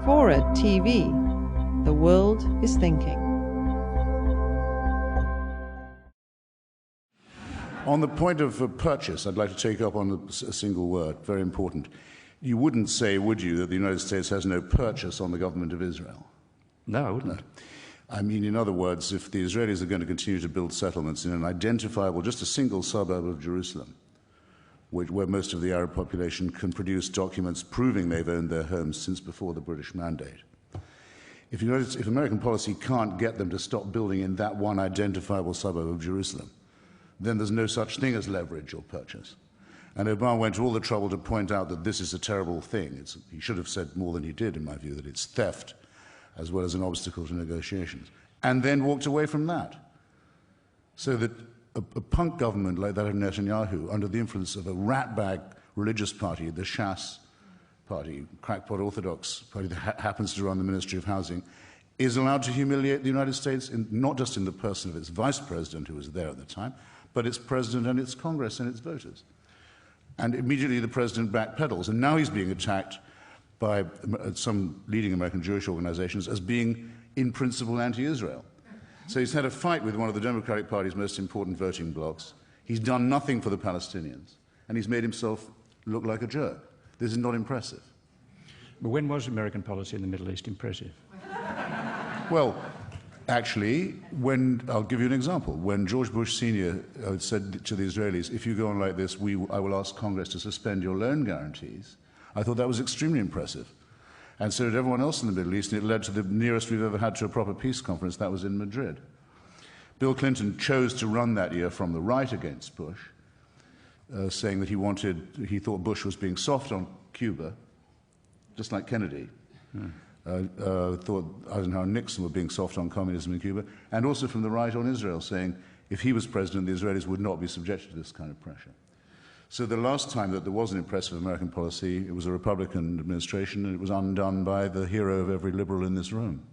Fora TV. The world is thinking. On the point of purchase, I'd like to take up on a single word, very important. You wouldn't say, would you, that the United States has no purchase on the government of Israel? No, I wouldn't. No. I mean, in other words, if the Israelis are going to continue to build settlements in an identifiable, just a single suburb of Jerusalem, where most of the Arab population can produce documents proving they've owned their homes since before the British Mandate. If American policy can't get them to stop building in that one identifiable suburb of Jerusalem, then there's no such thing as leverage or purchase. And Obama went to all the trouble to point out that this is a terrible thing. He should have said more than he did, in my view, that it's theft as well as an obstacle to negotiations, and then walked away from that. So that a punk government like that of Netanyahu, under the influence of a ratbag religious party, the Shas party, crackpot Orthodox party that happens to run the Ministry of Housing, is allowed to humiliate the United States, not just in the person of its vice president, who was there at the time, but its president and its Congress and its voters. And immediately the president backpedals, and now he's being attacked by some leading American Jewish organizations as being, in principle, anti-Israel. So he's had a fight with one of the Democratic Party's most important voting blocs. He's done nothing for the Palestinians, and he's made himself look like a jerk. This is not impressive. But when was American policy in the Middle East impressive? Well, actually, I'll give you an example. When George Bush Sr. Said to the Israelis, if you go on like this, I will ask Congress to suspend your loan guarantees, I thought that was extremely impressive. And so did everyone else in the Middle East, and it led to the nearest we've ever had to a proper peace conference. That was in Madrid. Bill Clinton chose to run that year from the right against Bush, saying that he thought Bush was being soft on Cuba, just like Kennedy. Thought Eisenhower and Nixon were being soft on communism in Cuba, and also from the right on Israel, saying if he was president, the Israelis would not be subjected to this kind of pressure. So the last time that there was an impressive American policy, it was a Republican administration, and it was undone by the hero of every liberal in this room.